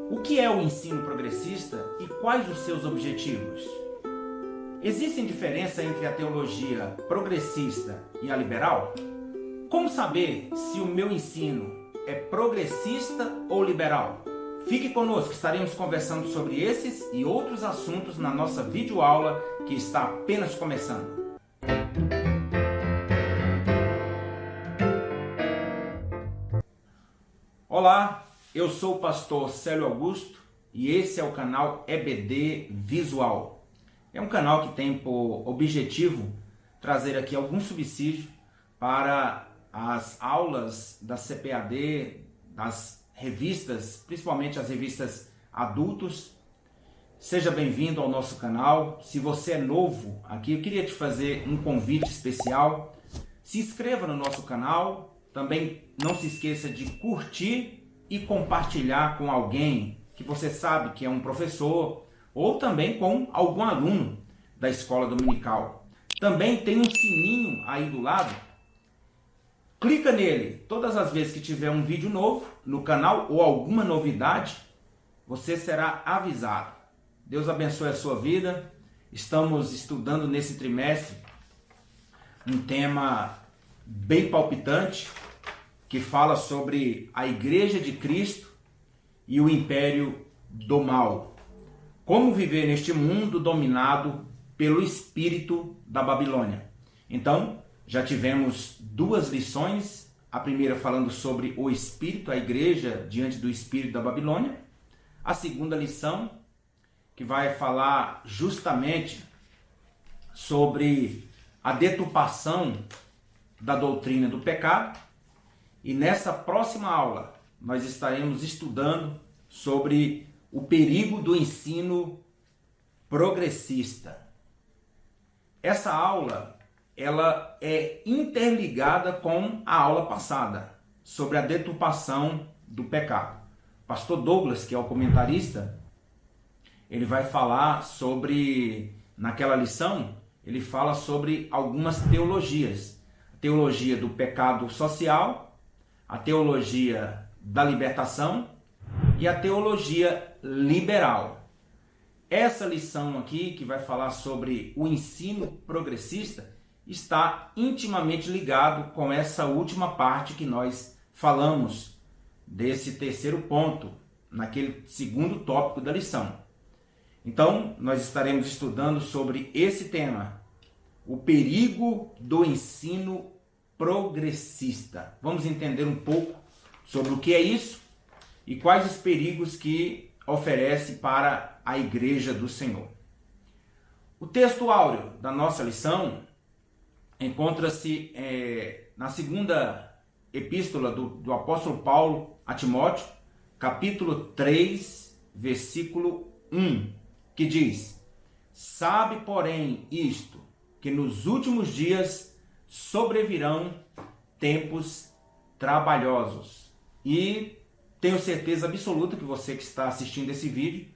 O que é o ensino progressista e quais os seus objetivos? Existem diferença entre a teologia progressista e a liberal? Como saber se o meu ensino é progressista ou liberal? Fique conosco, estaremos conversando sobre esses e outros assuntos na nossa videoaula que está apenas começando. Olá, eu sou o pastor Célio Augusto e esse é o canal EBD Visual. É um canal que tem por objetivo trazer aqui algum subsídio para as aulas da CPAD, das revistas, principalmente as revistas adultos. Seja bem-vindo ao nosso canal. Se você é novo aqui, eu queria te fazer um convite especial. Se inscreva no nosso canal. Também não se esqueça de curtir e compartilhar com alguém que você sabe que é um professor ou também com algum aluno da escola dominical. Também tem um sininho aí do lado. Clica nele. Todas as vezes que tiver um vídeo novo no canal ou alguma novidade, você será avisado. Deus abençoe a sua vida. Estamos estudando nesse trimestre um tema bem palpitante, que fala sobre a Igreja de Cristo e o Império do Mal. Como viver neste mundo dominado pelo espírito da Babilônia. Então, já tivemos duas lições. A primeira falando sobre o espírito, a igreja diante do espírito da Babilônia. A segunda lição, que vai falar justamente sobre a deturpação da doutrina do pecado. E nessa próxima aula, nós estaremos estudando sobre o perigo do ensino progressista. Essa aula, ela é interligada com a aula passada, sobre a deturpação do pecado. Pastor Douglas, que é o comentarista, ele vai falar sobre, naquela lição, ele fala sobre algumas teologias. A teologia do pecado social, a teologia da libertação e a teologia liberal. Essa lição aqui, que vai falar sobre o ensino progressista, está intimamente ligado com essa última parte que nós falamos, desse terceiro ponto, naquele segundo tópico da lição. Então, nós estaremos estudando sobre esse tema, o perigo do ensino progressista. Vamos entender um pouco sobre o que é isso e quais os perigos que oferece para a Igreja do Senhor. O texto áureo da nossa lição encontra-se na segunda epístola do apóstolo Paulo a Timóteo, capítulo 3, versículo 1, que diz: "Sabe, porém, isto, que nos últimos dias sobrevirão tempos trabalhosos." E tenho certeza absoluta que você que está assistindo esse vídeo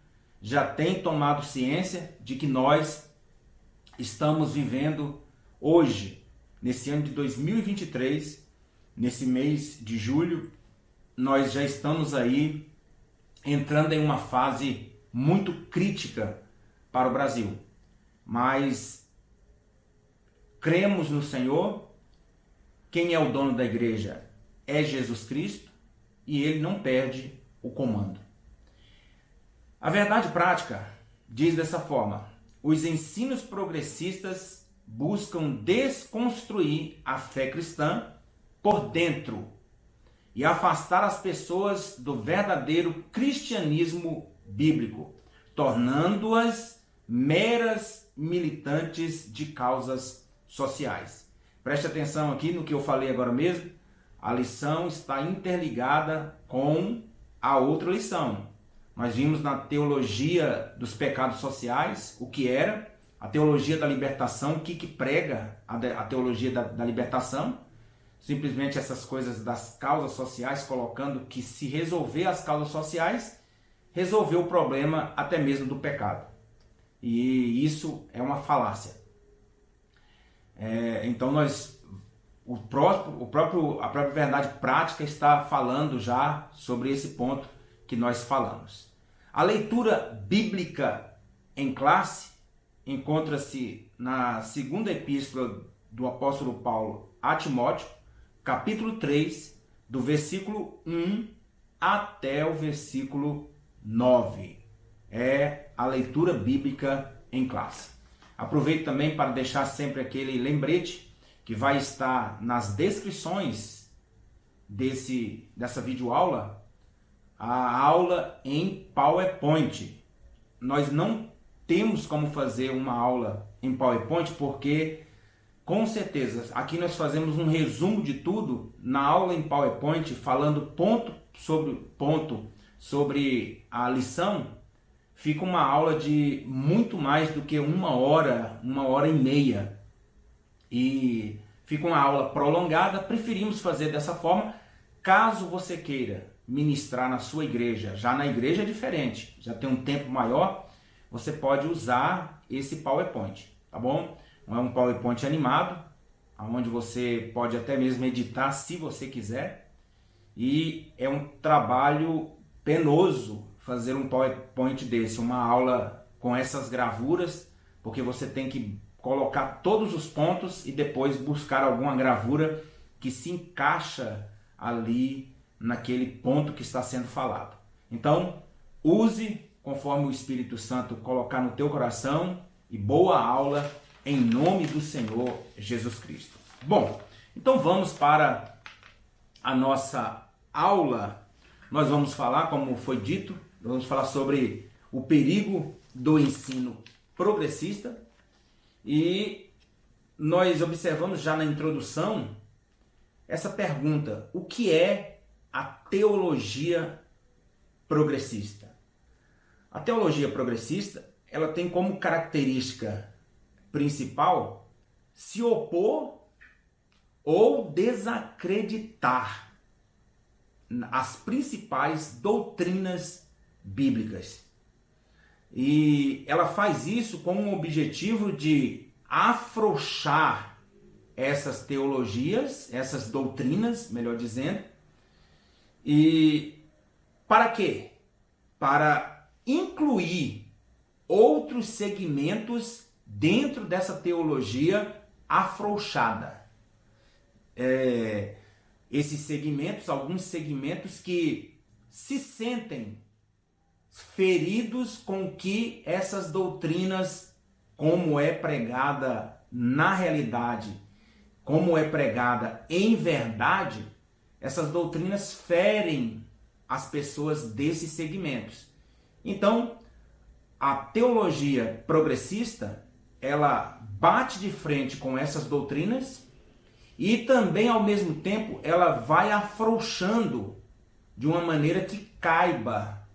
já tem tomado ciência de que nós estamos vivendo hoje, nesse ano de 2023, nesse mês de julho, nós já estamos aí entrando em uma fase muito crítica para o Brasil. Mas cremos no Senhor. Quem é o dono da igreja? É Jesus Cristo e ele não perde o comando. A verdade prática diz dessa forma: os ensinos progressistas buscam desconstruir a fé cristã por dentro e afastar as pessoas do verdadeiro cristianismo bíblico, tornando-as meras militantes de causas sociais. Preste atenção aqui no que eu falei agora mesmo. A lição está interligada com a outra lição. Nós vimos na teologia dos pecados sociais o que era, a teologia da libertação, o que prega a teologia da libertação. Simplesmente essas coisas das causas sociais, colocando que se resolver as causas sociais, resolveu o problema até mesmo do pecado. E isso é uma falácia. Então a própria verdade prática está falando já sobre esse ponto que nós falamos. A leitura bíblica em classe encontra-se na segunda epístola do apóstolo Paulo a Timóteo, capítulo 3, do versículo 1 até o versículo 9. É a leitura bíblica em classe. Aproveito também para deixar sempre aquele lembrete que vai estar nas descrições dessa videoaula, a aula em PowerPoint. Nós não temos como fazer uma aula em PowerPoint porque, com certeza, aqui nós fazemos um resumo de tudo na aula em PowerPoint, falando ponto sobre a lição. Fica uma aula de muito mais do que uma hora e meia. E fica uma aula prolongada. Preferimos fazer dessa forma. Caso você queira ministrar na sua igreja, já na igreja é diferente, já tem um tempo maior, você pode usar esse PowerPoint, tá bom? É um PowerPoint animado, onde você pode até mesmo editar se você quiser. E é um trabalho penoso fazer um PowerPoint desse, uma aula com essas gravuras, porque você tem que colocar todos os pontos e depois buscar alguma gravura que se encaixa ali naquele ponto que está sendo falado. Então, use conforme o Espírito Santo colocar no teu coração e boa aula em nome do Senhor Jesus Cristo. Bom, então vamos para a nossa aula. Nós vamos falar, como foi dito, vamos falar sobre o perigo do ensino progressista e nós observamos já na introdução essa pergunta: o que é a teologia progressista? A teologia progressista, ela tem como característica principal se opor ou desacreditar as principais doutrinas bíblicas. E ela faz isso com o objetivo de afrouxar essas teologias, essas doutrinas, melhor dizendo. E para quê? Para incluir outros segmentos dentro dessa teologia afrouxada. Esses segmentos, alguns segmentos que se sentem feridos com que essas doutrinas, como é pregada na realidade, como é pregada em verdade, essas doutrinas ferem as pessoas desses segmentos. Então, a teologia progressista, ela bate de frente com essas doutrinas e também, ao mesmo tempo, ela vai afrouxando de uma maneira que caiba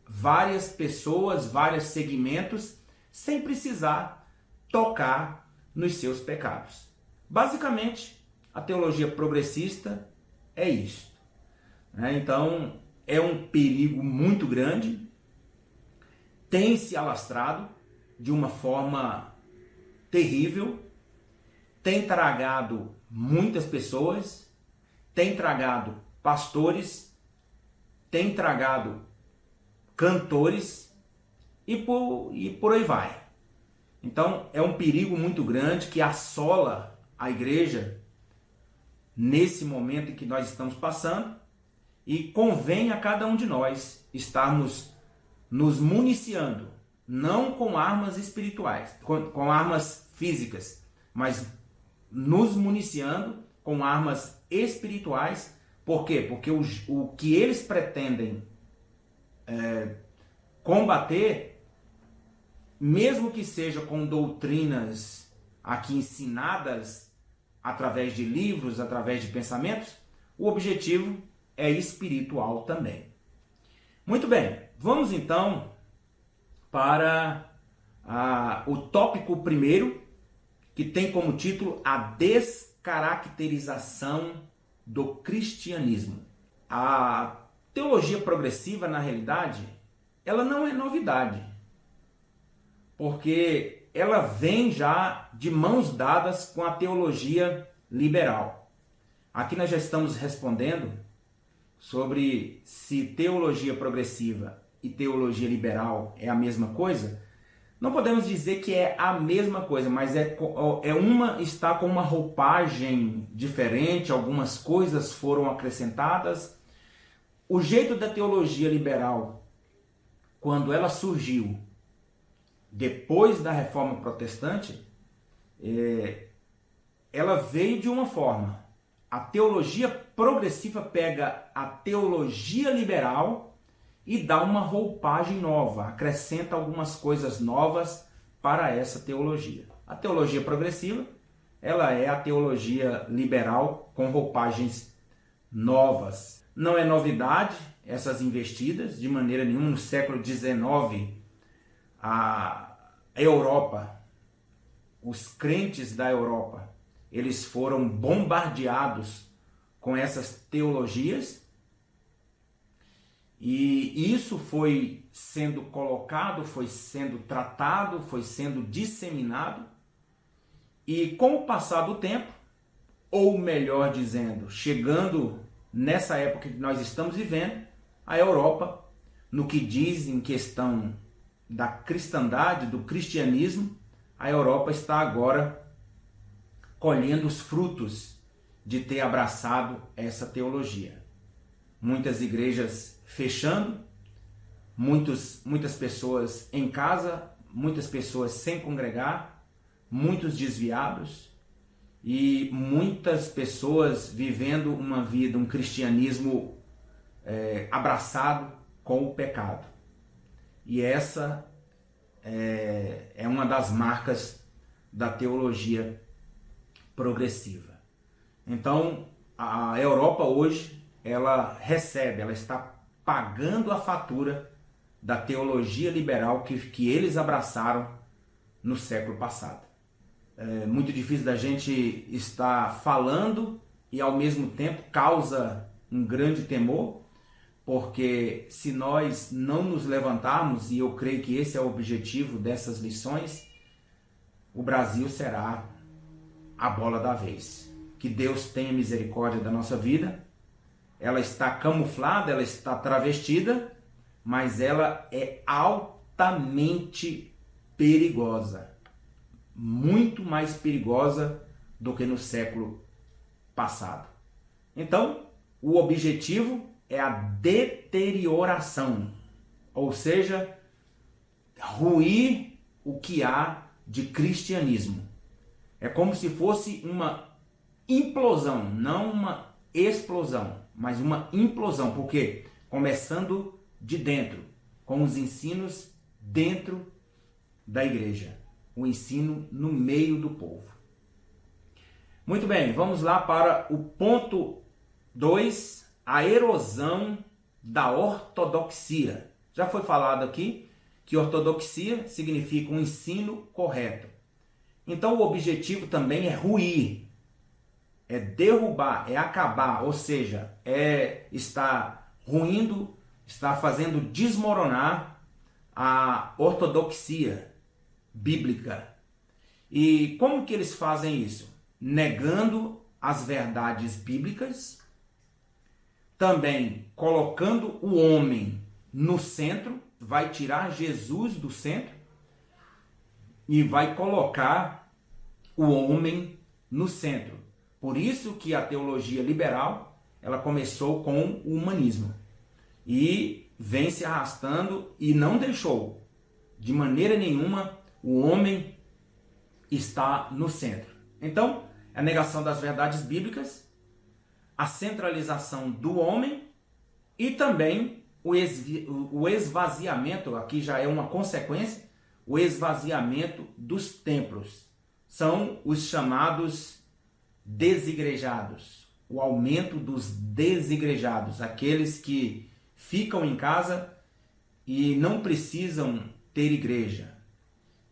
várias pessoas, vários segmentos, sem precisar tocar nos seus pecados. Basicamente, a teologia progressista é isso. Então, é um perigo muito grande, tem se alastrado de uma forma terrível, tem tragado muitas pessoas, tem tragado pastores, tem tragado cantores e por aí vai. Então é um perigo muito grande que assola a igreja nesse momento em que nós estamos passando, e convém a cada um de nós estarmos nos municiando, não com armas espirituais, com armas físicas, mas nos municiando com armas espirituais. Por quê? Porque o que eles pretendem combater, mesmo que seja com doutrinas aqui ensinadas através de livros, através de pensamentos, o objetivo é espiritual também. Muito bem, vamos então para o tópico primeiro, que tem como título a descaracterização do cristianismo. A teologia progressiva, na realidade, ela não é novidade, porque ela vem já de mãos dadas com a teologia liberal. Aqui nós já estamos respondendo sobre se teologia progressiva e teologia liberal é a mesma coisa? Não podemos dizer que é a mesma coisa, mas uma está com uma roupagem diferente, algumas coisas foram acrescentadas. O jeito da teologia liberal, quando ela surgiu depois da Reforma Protestante, ela veio de uma forma. A teologia progressiva pega a teologia liberal e dá uma roupagem nova, acrescenta algumas coisas novas para essa teologia. A teologia progressiva, ela é a teologia liberal com roupagens novas. Não é novidade essas investidas, de maneira nenhuma. No século XIX, a Europa, os crentes da Europa, eles foram bombardeados com essas teologias, e isso foi sendo colocado, foi sendo tratado, foi sendo disseminado, e com o passar do tempo, ou melhor dizendo, chegando nessa época que nós estamos vivendo, a Europa, no que diz em questão da cristandade, do cristianismo, a Europa está agora colhendo os frutos de ter abraçado essa teologia. Muitas igrejas fechando, muitas pessoas em casa, muitas pessoas sem congregar, muitos desviados e muitas pessoas vivendo uma vida, um cristianismo abraçado com o pecado. E essa é uma das marcas da teologia progressiva. Então, a Europa hoje, ela está pagando a fatura da teologia liberal que eles abraçaram no século passado. É muito difícil da gente estar falando e ao mesmo tempo causa um grande temor, porque se nós não nos levantarmos, e eu creio que esse é o objetivo dessas lições, o Brasil será a bola da vez. Que Deus tenha misericórdia da nossa vida. Ela está camuflada, ela está travestida, mas ela é altamente perigosa. Muito mais perigosa do que no século passado. Então, o objetivo é a deterioração, ou seja, ruir o que há de cristianismo. É como se fosse uma implosão, não uma explosão, mas uma implosão, porque começando de dentro, com os ensinos dentro da igreja, o ensino no meio do povo. Muito bem, vamos lá para o ponto 2, a erosão da ortodoxia. Já foi falado aqui que ortodoxia significa um ensino correto. Então o objetivo também é ruir, é derrubar, é acabar, ou seja, é estar ruindo, está fazendo desmoronar a ortodoxia bíblica. E como que eles fazem isso? Negando as verdades bíblicas, também colocando o homem no centro, vai tirar Jesus do centro e vai colocar o homem no centro. Por isso que a teologia liberal, ela começou com o humanismo e vem se arrastando e não deixou de maneira nenhuma o homem estar no centro. Então, a negação das verdades bíblicas, a centralização do homem e também o esvaziamento, aqui já é uma consequência, o esvaziamento dos templos. São os chamados desigrejados, o aumento dos desigrejados, aqueles que ficam em casa e não precisam ter igreja.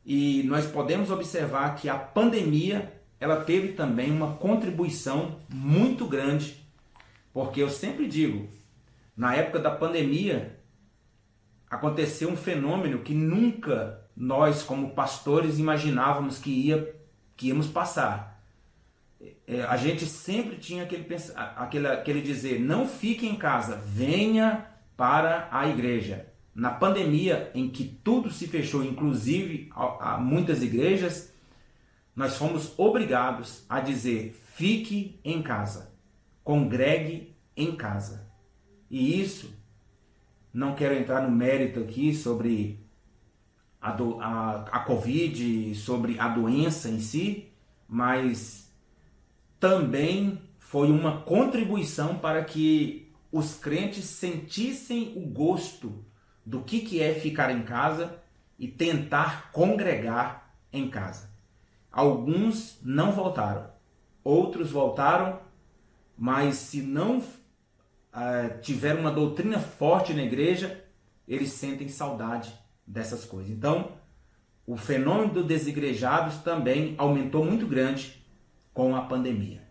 E nós podemos observar que a pandemia, ela teve também uma contribuição muito grande, porque eu sempre digo, na época da pandemia, aconteceu um fenômeno que nunca nós, como pastores, imaginávamos que íamos passar. A gente sempre tinha aquele dizer, não fique em casa, venha para a igreja. na pandemia em que tudo se fechou, inclusive a muitas igrejas, nós fomos obrigados a dizer: fique em casa, congregue em casa. E isso, não quero entrar no mérito aqui sobre a Covid, sobre a doença em si, mas também foi uma contribuição para que os crentes sentissem o gosto do que é ficar em casa e tentar congregar em casa. Alguns não voltaram, outros voltaram, mas se não tiver uma doutrina forte na igreja, eles sentem saudade dessas coisas. Então, o fenômeno dos desigrejados também aumentou muito grande com a pandemia.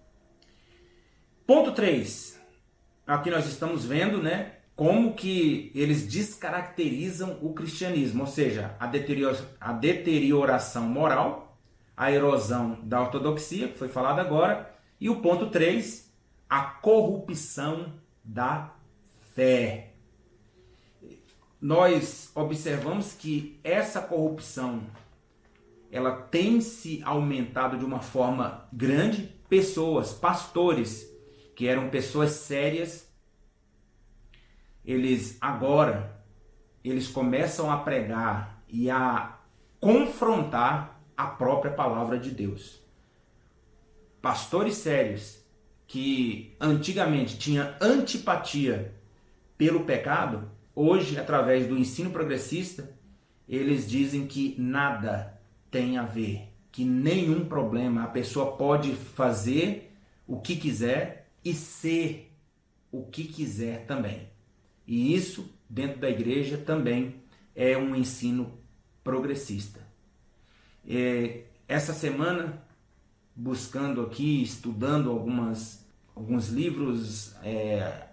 Ponto 3. Aqui nós estamos vendo, como que eles descaracterizam o cristianismo, ou seja, a deterioração moral, a erosão da ortodoxia, que foi falado agora, e o ponto 3, a corrupção da fé. Nós observamos que essa corrupção, ela tem se aumentado de uma forma grande. Pessoas, pastores, que eram pessoas sérias, eles começam a pregar e a confrontar a própria palavra de Deus. Pastores sérios que antigamente tinham antipatia pelo pecado, hoje, através do ensino progressista, eles dizem que nada tem a ver, que nenhum problema, a pessoa pode fazer o que quiser e ser o que quiser também. E isso, dentro da igreja, também é um ensino progressista. Essa semana, buscando aqui, estudando alguns livros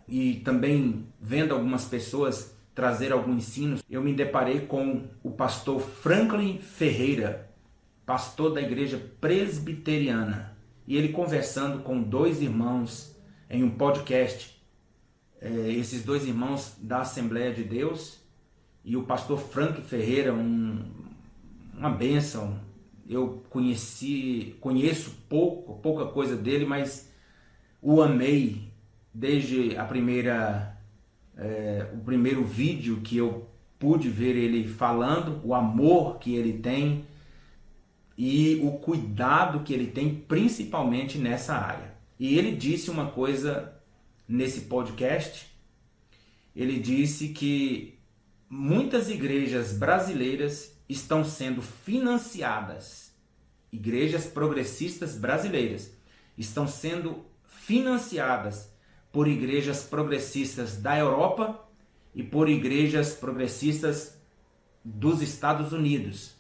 e também vendo algumas pessoas trazer algum ensino, eu me deparei com o pastor Franklin Ferreira, pastor da igreja presbiteriana, e ele conversando com 2 irmãos em um podcast, esses 2 irmãos da Assembleia de Deus, e o pastor Frank Ferreira, uma bênção. Eu conheço pouca coisa dele, mas o amei desde o primeiro vídeo que eu pude ver ele falando, o amor que ele tem e o cuidado que ele tem, principalmente nessa área. E ele disse uma coisa nesse podcast. Ele disse que muitas igrejas brasileiras estão sendo financiadas, igrejas progressistas brasileiras estão sendo financiadas por igrejas progressistas da Europa e por igrejas progressistas dos Estados Unidos.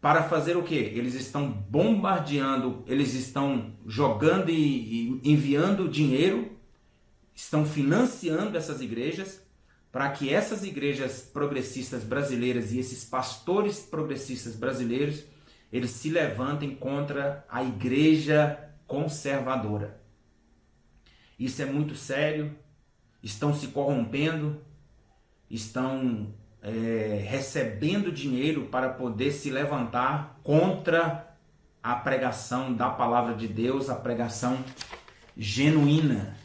Para fazer o quê? Eles estão bombardeando, eles estão jogando e enviando dinheiro, estão financiando essas igrejas para que essas igrejas progressistas brasileiras e esses pastores progressistas brasileiros, eles se levantem contra a igreja conservadora. Isso é muito sério. Estão se corrompendo, estão recebendo dinheiro para poder se levantar contra a pregação da palavra de Deus, a pregação genuína.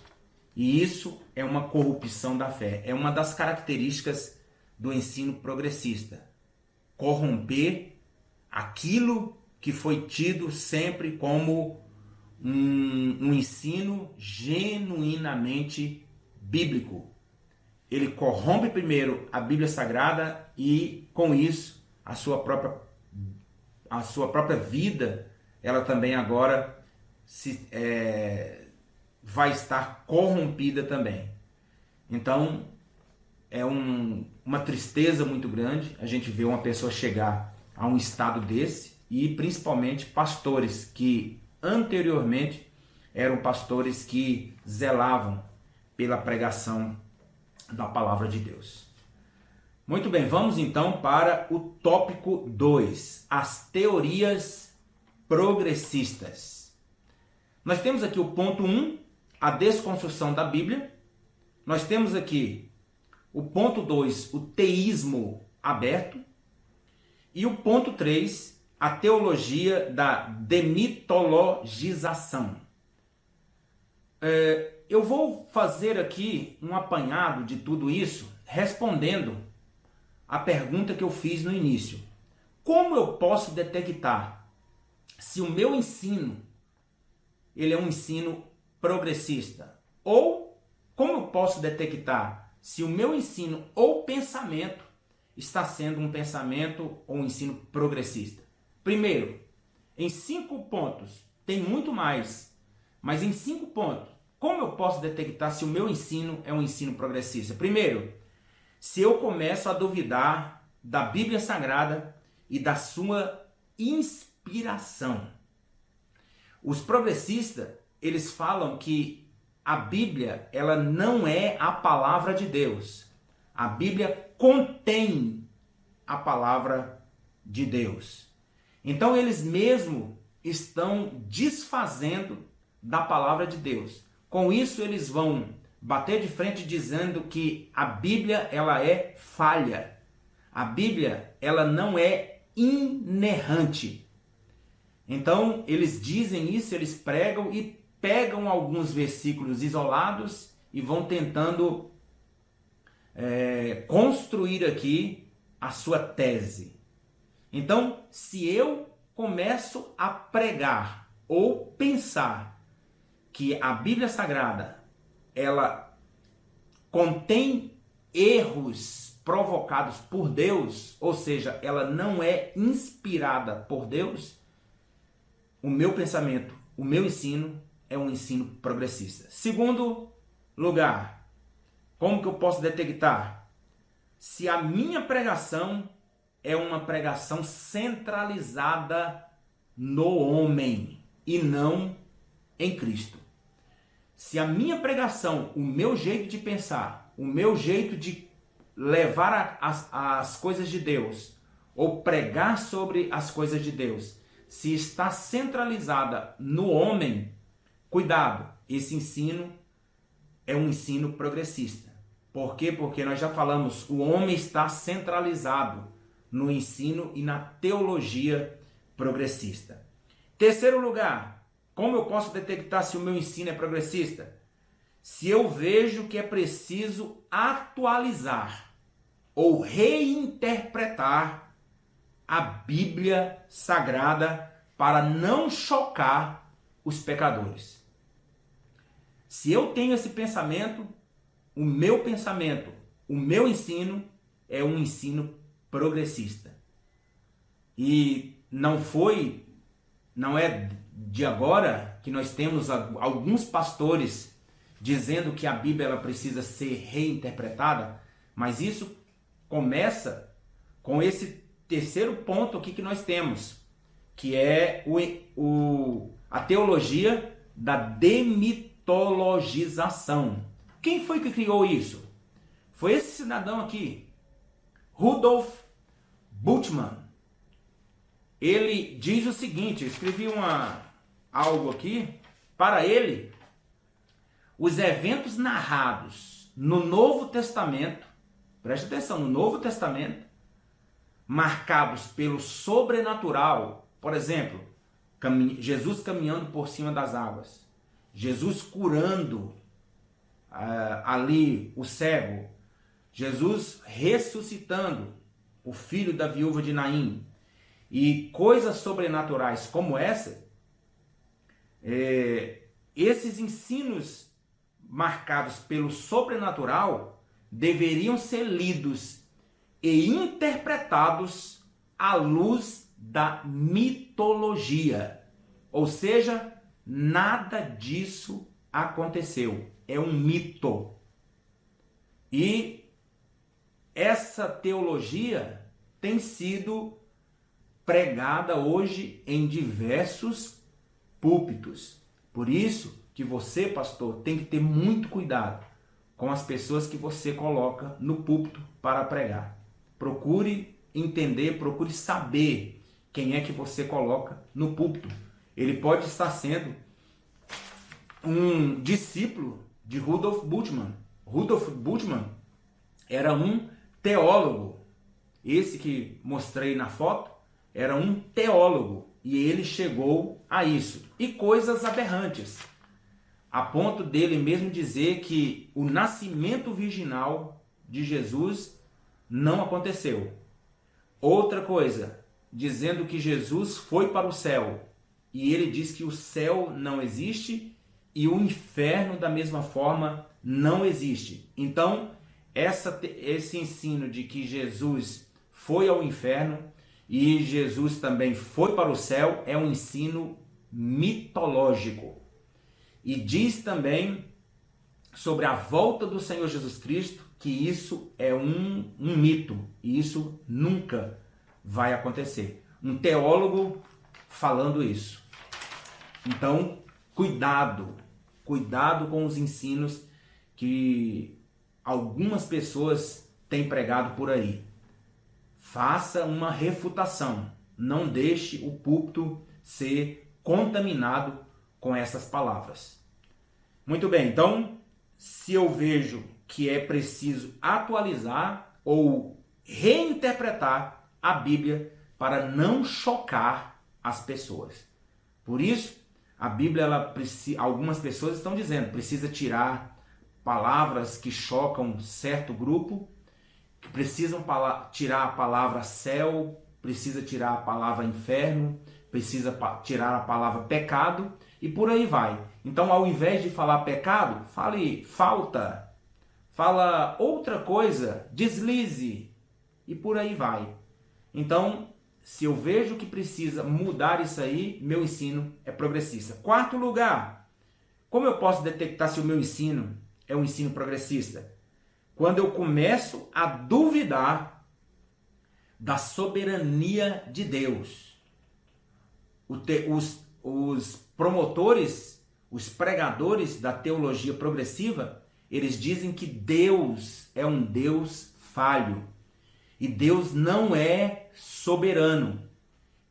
E isso é uma corrupção da fé. É uma das características do ensino progressista. Corromper aquilo que foi tido sempre como um ensino genuinamente bíblico. Ele corrompe primeiro a Bíblia Sagrada e, com isso, a sua própria vida, ela também agora vai estar corrompida também. Então, é uma tristeza muito grande a gente ver uma pessoa chegar a um estado desse, e principalmente pastores que anteriormente eram pastores que zelavam pela pregação da palavra de Deus. Muito bem, vamos então para o tópico 2, as teorias progressistas. Nós temos aqui o ponto 1, a desconstrução da Bíblia. Nós temos aqui O ponto 2, o teísmo aberto. E o ponto 3, a teologia da demitologização. Eu vou fazer aqui um apanhado de tudo isso, respondendo a pergunta que eu fiz no início. Como eu posso detectar se o meu ensino ele é um ensino progressista? Ou como eu posso detectar se o meu ensino ou pensamento está sendo um pensamento ou um ensino progressista? Primeiro, em 5 pontos, tem muito mais, mas em 5 pontos, como eu posso detectar se o meu ensino é um ensino progressista? Primeiro, se eu começo a duvidar da Bíblia Sagrada e da sua inspiração. Os progressistas, eles falam que a Bíblia, ela não é a palavra de Deus. A Bíblia contém a palavra de Deus. Então eles mesmo estão desfazendo da palavra de Deus. Com isso eles vão bater de frente dizendo que a Bíblia ela é falha. A Bíblia ela não é inerrante. Então eles dizem isso, eles pregam e pegam alguns versículos isolados e vão tentando construir aqui a sua tese. Então, se eu começo a pregar ou pensar que a Bíblia Sagrada ela contém erros provocados por Deus, ou seja, ela não é inspirada por Deus, o meu pensamento, o meu ensino é um ensino progressista. Segundo lugar, como que eu posso detectar se a minha pregação é uma pregação centralizada no homem e não em Cristo? Se a minha pregação, o meu jeito de pensar, o meu jeito de levar as coisas de Deus ou pregar sobre as coisas de Deus, se está centralizada no homem, cuidado, esse ensino é um ensino progressista. Por quê? Porque nós já falamos, o homem está centralizado no ensino e na teologia progressista. Terceiro lugar, como eu posso detectar se o meu ensino é progressista? Se eu vejo que é preciso atualizar ou reinterpretar a Bíblia Sagrada para não chocar os pecadores. Se eu tenho esse pensamento, o meu ensino é um ensino progressista. E não é de agora que nós temos alguns pastores dizendo que a Bíblia ela precisa ser reinterpretada, mas isso começa com esse terceiro ponto aqui que nós temos, que é a teologia da demitologização. Quem foi que criou isso? Foi esse cidadão aqui, Rudolf Bultmann. Ele diz o seguinte, eu escrevi algo aqui, para ele, os eventos narrados no Novo Testamento, preste atenção, no Novo Testamento, marcados pelo sobrenatural, por exemplo, Jesus caminhando por cima das águas, Jesus curando ali o cego, Jesus ressuscitando o filho da viúva de Naim, e coisas sobrenaturais como essa, esses ensinos marcados pelo sobrenatural deveriam ser lidos e interpretados à luz da mitologia. Ou seja, nada disso aconteceu. É um mito. E essa teologia tem sido pregada hoje em diversos púlpitos. Por isso que você, pastor, tem que ter muito cuidado com as pessoas que você coloca no púlpito para pregar. Procure entender, procure saber quem é que você coloca no púlpito. Ele pode estar sendo um discípulo de Rudolf Bultmann. Rudolf Bultmann, era um teólogo. Esse que mostrei na foto era um teólogo e ele chegou a isso. E coisas aberrantes, a ponto dele mesmo dizer que o nascimento virginal de Jesus não aconteceu. Outra coisa, dizendo que Jesus foi para o céu. E ele diz que o céu não existe e o inferno, da mesma forma, não existe. Então, esse ensino de que Jesus foi ao inferno e Jesus também foi para o céu é um ensino mitológico. E diz também sobre a volta do Senhor Jesus Cristo que isso é um mito e isso nunca vai acontecer. Um teólogo falando isso. Então, cuidado com os ensinos que algumas pessoas têm pregado por aí. Faça uma refutação. Não deixe o púlpito ser contaminado com essas palavras. Muito bem, então, se eu vejo que é preciso atualizar ou reinterpretar a Bíblia para não chocar as pessoas. Por isso, a Bíblia, algumas pessoas estão dizendo, precisa tirar palavras que chocam certo grupo, que precisam tirar a palavra céu, precisa tirar a palavra inferno, precisa tirar a palavra pecado e por aí vai. Então, ao invés de falar pecado, fale falta, fala outra coisa, deslize e por aí vai. Então, se eu vejo que precisa mudar isso aí, meu ensino é progressista. Quarto lugar, como eu posso detectar se o meu ensino é um ensino progressista? Quando eu começo a duvidar da soberania de Deus. Os promotores, os pregadores da teologia progressiva, eles dizem que Deus é um Deus falho. E Deus não é soberano.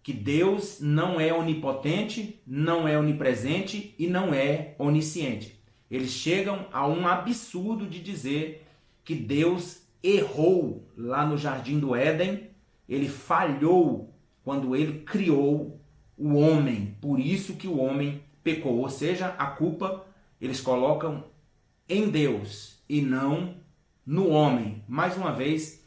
Que Deus não é onipotente, não é onipresente e não é onisciente. Eles chegam a um absurdo de dizer que Deus errou lá no Jardim do Éden, ele falhou quando ele criou o homem, por isso que o homem pecou. Ou seja, a culpa eles colocam em Deus e não no homem. Mais uma vez,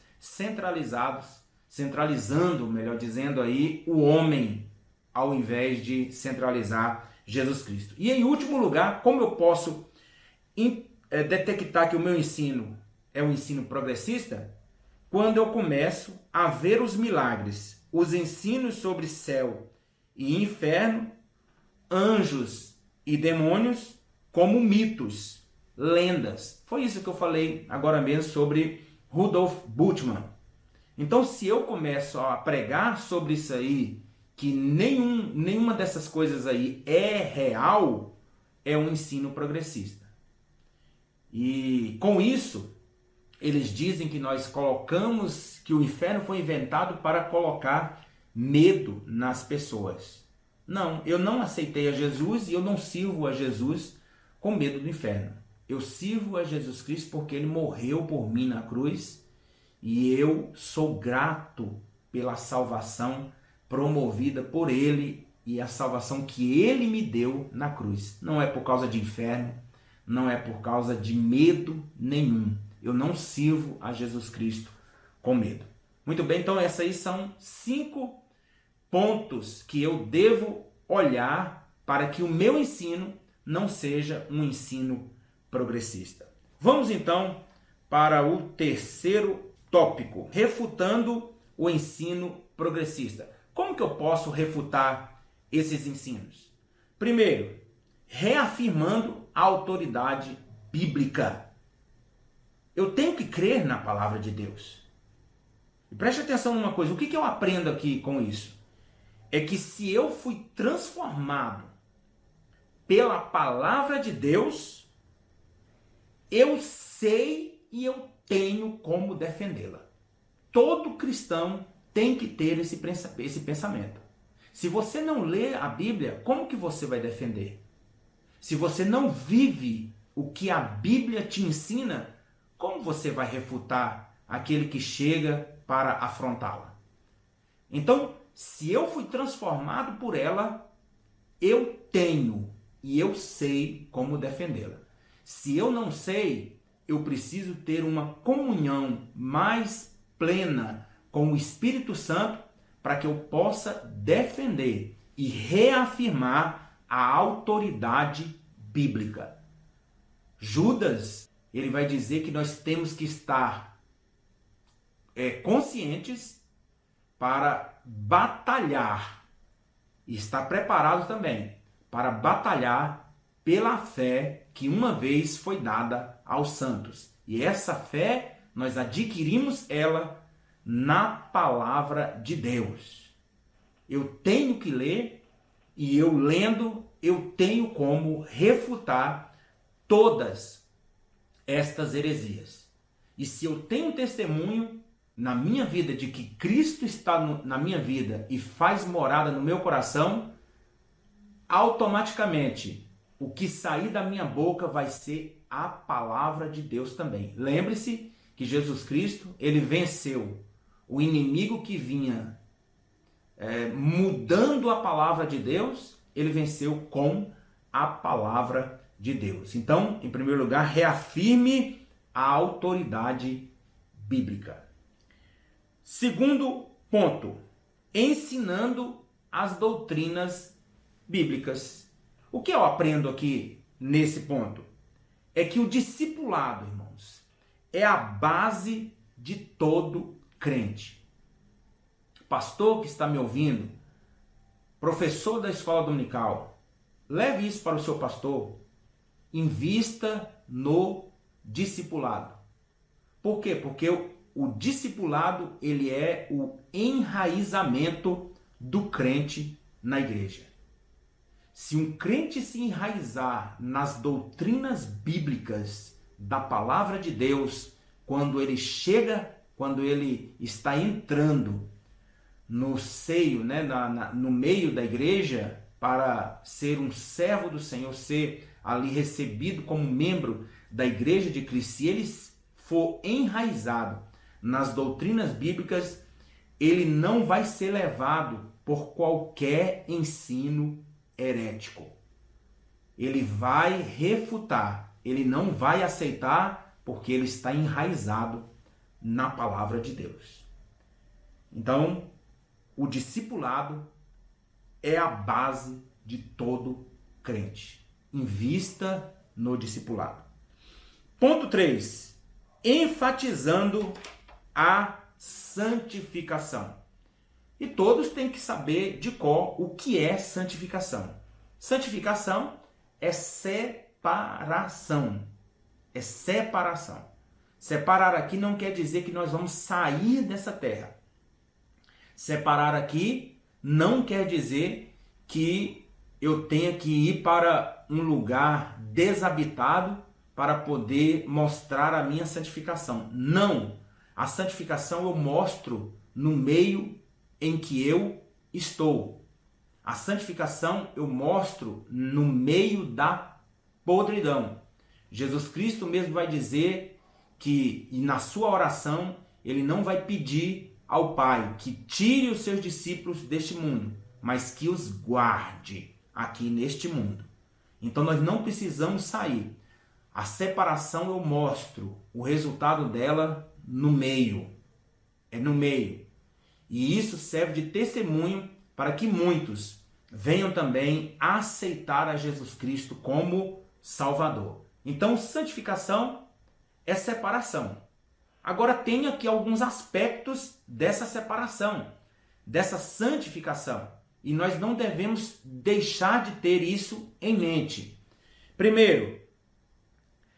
centralizando, melhor dizendo aí, o homem, ao invés de centralizar Jesus Cristo. E em último lugar, como eu posso detectar que o meu ensino é um ensino progressista? Quando eu começo a ver os milagres, os ensinos sobre céu e inferno, anjos e demônios como mitos, lendas. Foi isso que eu falei agora mesmo sobre Rudolf Bultmann. Então, se eu começo a pregar sobre isso aí, que nenhuma dessas coisas aí é real, é um ensino progressista. E com isso, eles dizem que nós colocamos, que o inferno foi inventado para colocar medo nas pessoas. Não, eu não aceitei a Jesus e eu não sirvo a Jesus com medo do inferno. Eu sirvo a Jesus Cristo porque ele morreu por mim na cruz e eu sou grato pela salvação promovida por ele e a salvação que ele me deu na cruz. Não é por causa de inferno, não é por causa de medo nenhum. Eu não sirvo a Jesus Cristo com medo. Muito bem, então esses aí são 5 pontos que eu devo olhar para que o meu ensino não seja um ensino progressista. Vamos então para o terceiro tópico, refutando o ensino progressista. Como que eu posso refutar esses ensinos? Primeiro, reafirmando a autoridade bíblica. Eu tenho que crer na palavra de Deus. E preste atenção numa coisa, o que eu aprendo aqui com isso? É que se eu fui transformado pela palavra de Deus, eu sei e eu tenho como defendê-la. Todo cristão tem que ter esse pensamento. Se você não lê a Bíblia, como que você vai defender? Se você não vive o que a Bíblia te ensina, como você vai refutar aquele que chega para afrontá-la? Então, se eu fui transformado por ela, eu tenho e eu sei como defendê-la. Se eu não sei, eu preciso ter uma comunhão mais plena com o Espírito Santo para que eu possa defender e reafirmar a autoridade bíblica. Judas, ele vai dizer que nós temos que estar conscientes para batalhar e estar preparados também para batalhar pela fé que uma vez foi dada aos santos. E essa fé, nós adquirimos ela na palavra de Deus. Eu tenho que ler e eu lendo, eu tenho como refutar todas estas heresias. E se eu tenho testemunho na minha vida de que Cristo está na minha vida e faz morada no meu coração, automaticamente o que sair da minha boca vai ser a palavra de Deus também. Lembre-se que Jesus Cristo, ele venceu o inimigo que vinha mudando a palavra de Deus, ele venceu com a palavra de Deus. Então, em primeiro lugar, reafirme a autoridade bíblica. Segundo ponto, ensinando as doutrinas bíblicas. O que eu aprendo aqui nesse ponto? É que o discipulado, irmãos, é a base de todo crente. Pastor que está me ouvindo, professor da escola dominical, leve isso para o seu pastor. Invista no discipulado. Por quê? Porque o discipulado, ele é o enraizamento do crente na igreja. Se um crente se enraizar nas doutrinas bíblicas da palavra de Deus, quando ele está entrando no seio, no meio da igreja, para ser um servo do Senhor, ser ali recebido como membro da igreja de Cristo, se ele for enraizado nas doutrinas bíblicas, ele não vai ser levado por qualquer ensino herético. Ele vai refutar, ele não vai aceitar, porque ele está enraizado na palavra de Deus. Então, o discipulado é a base de todo crente. Invista no discipulado. Ponto 3. Enfatizando a santificação. E todos têm que saber de cor o que é santificação. Santificação é separação. É separação. Separar aqui não quer dizer que nós vamos sair dessa terra. Separar aqui não quer dizer que eu tenha que ir para um lugar desabitado para poder mostrar a minha santificação. Não. A santificação eu mostro no meio em que eu estou. A santificação eu mostro no meio da podridão. Jesus Cristo mesmo vai dizer que na sua oração ele não vai pedir ao Pai que tire os seus discípulos deste mundo, mas que os guarde aqui neste mundo. Então nós não precisamos sair. A separação eu mostro o resultado dela no meio. É no meio. E isso serve de testemunho para que muitos venham também aceitar a Jesus Cristo como Salvador. Então, santificação é separação. Agora, tem aqui alguns aspectos dessa separação, dessa santificação. E nós não devemos deixar de ter isso em mente. Primeiro,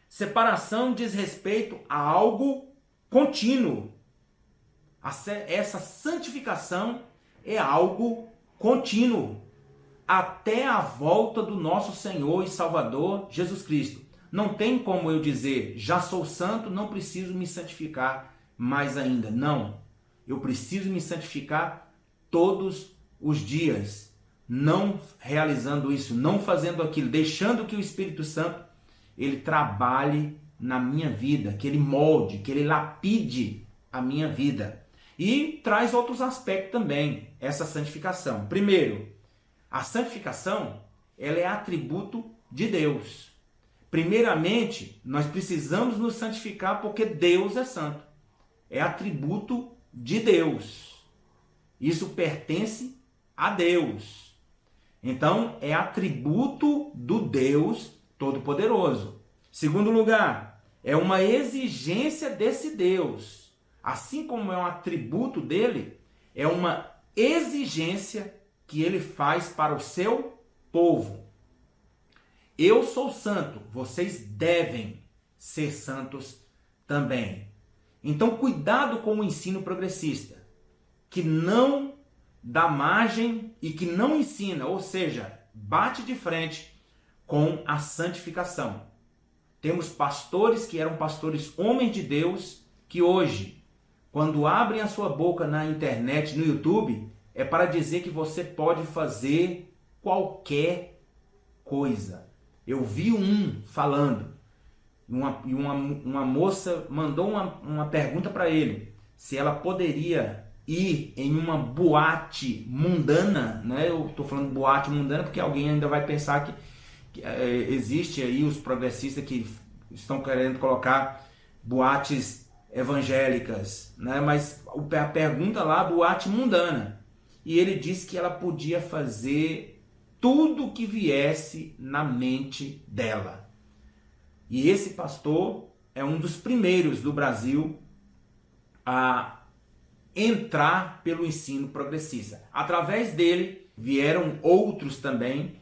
separação diz respeito a algo contínuo. Essa santificação é algo contínuo até a volta do nosso Senhor e Salvador Jesus Cristo. Não tem como eu dizer, já sou santo, não preciso me santificar mais ainda. Não, eu preciso me santificar todos os dias, não realizando isso, não fazendo aquilo, deixando que o Espírito Santo ele trabalhe na minha vida, que ele molde, que ele lapide a minha vida. E traz outros aspectos também, essa santificação. Primeiro, a santificação, ela é atributo de Deus. Primeiramente, nós precisamos nos santificar porque Deus é santo. É atributo de Deus. Isso pertence a Deus. Então, é atributo do Deus Todo-Poderoso. Segundo lugar, é uma exigência desse Deus. Assim como é um atributo dele, é uma exigência que ele faz para o seu povo. Eu sou santo, vocês devem ser santos também. Então, cuidado com o ensino progressista, que não dá margem e que não ensina, ou seja, bate de frente com a santificação. Temos pastores que eram pastores homens de Deus, que hoje, quando abrem a sua boca na internet, no YouTube, é para dizer que você pode fazer qualquer coisa. Eu vi um falando, uma moça mandou uma pergunta para ele, se ela poderia ir em uma boate mundana, né? Eu estou falando boate mundana porque alguém ainda vai pensar que existe aí os progressistas que estão querendo colocar boates evangélicas, né? Mas a pergunta lá, boate mundana, e ele disse que ela podia fazer tudo que viesse na mente dela. E esse pastor é um dos primeiros do Brasil a entrar pelo ensino progressista. Através dele vieram outros também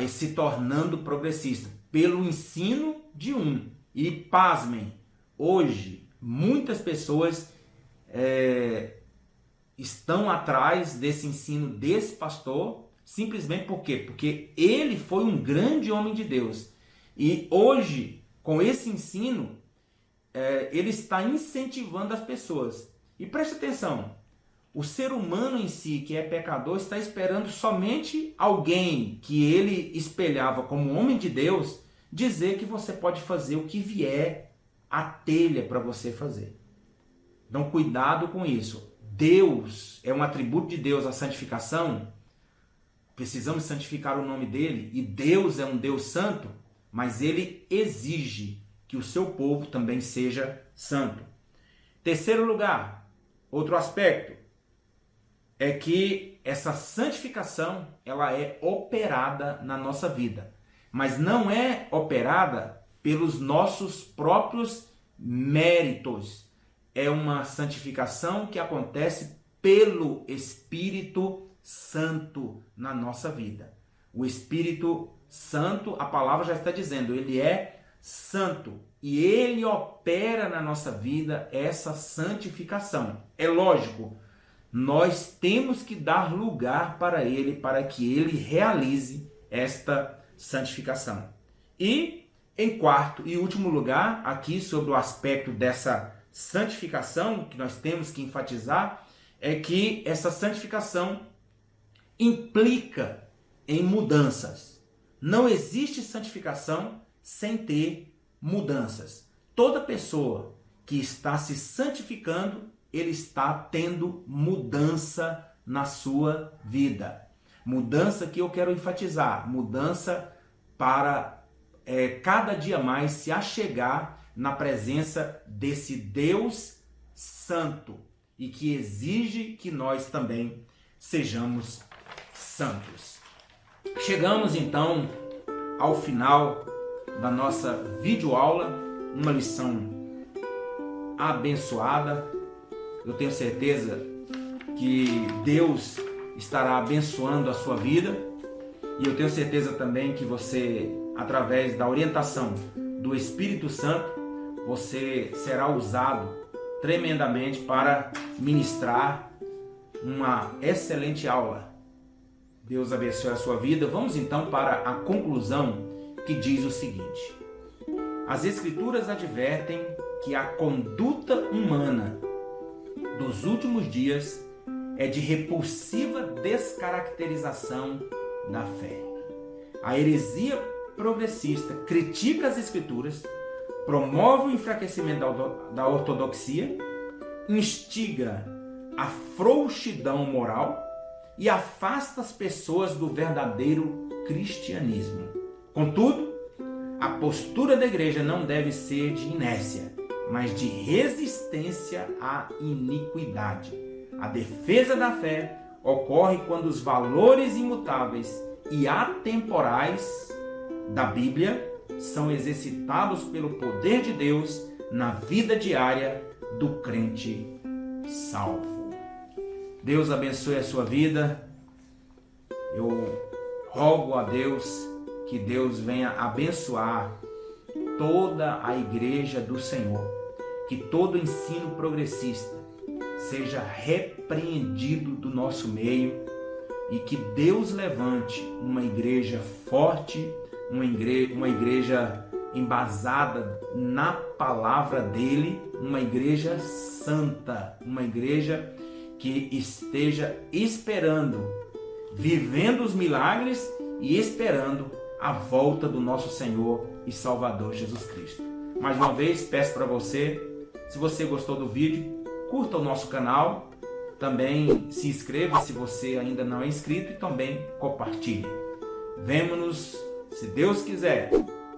se tornando progressistas, pelo ensino de um. E pasmem, hoje muitas pessoas estão atrás desse ensino desse pastor. Simplesmente por quê? Porque ele foi um grande homem de Deus. E hoje, com esse ensino, ele está incentivando as pessoas. E preste atenção, o ser humano em si, que é pecador, está esperando somente alguém que ele espelhava como homem de Deus, dizer que você pode fazer o que vier à telha para você fazer. Então, cuidado com isso. Deus é um atributo de Deus, a santificação. Precisamos santificar o nome dele, e Deus é um Deus santo, mas ele exige que o seu povo também seja santo. Terceiro lugar, outro aspecto, é que essa santificação, ela é operada na nossa vida, mas não é operada pelos nossos próprios méritos. É uma santificação que acontece pelo Espírito Santo na nossa vida. O Espírito Santo, a palavra já está dizendo, ele é santo e ele opera na nossa vida essa santificação. É lógico, nós temos que dar lugar para ele, para que ele realize esta santificação. E em quarto e último lugar, aqui sobre o aspecto dessa santificação que nós temos que enfatizar, é que essa santificação implica em mudanças. Não existe santificação sem ter mudanças. Toda pessoa que está se santificando, ele está tendo mudança na sua vida. Mudança que eu quero enfatizar, mudança para cada dia mais se achegar na presença desse Deus santo e que exige que nós também sejamos santos. Chegamos então ao final da nossa videoaula, uma lição abençoada. Eu tenho certeza que Deus estará abençoando a sua vida e eu tenho certeza também que você, através da orientação do Espírito Santo, você será usado tremendamente para ministrar uma excelente aula. Deus abençoe a sua vida. Vamos então para a conclusão, que diz o seguinte: as Escrituras advertem que a conduta humana dos últimos dias é de repulsiva descaracterização da fé. A heresia progressista critica as Escrituras promove o enfraquecimento da ortodoxia, instiga a frouxidão moral e afasta as pessoas do verdadeiro cristianismo. Contudo, a postura da igreja não deve ser de inércia, mas de resistência à iniquidade. A defesa da fé ocorre quando os valores imutáveis e atemporais da Bíblia são exercitados pelo poder de Deus na vida diária do crente salvo. Deus abençoe a sua vida. Eu rogo a Deus que Deus venha abençoar toda a igreja do Senhor, que todo ensino progressista seja repreendido do nosso meio e que Deus levante uma igreja forte, uma igreja embasada na palavra dele, uma igreja santa, uma igreja que esteja esperando, vivendo os milagres e esperando a volta do nosso Senhor e Salvador Jesus Cristo. Mais uma vez, peço para você, se você gostou do vídeo, curta o nosso canal, também se inscreva se você ainda não é inscrito e também compartilhe. Vemo-nos, se Deus quiser,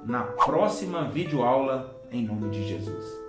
na próxima videoaula, em nome de Jesus.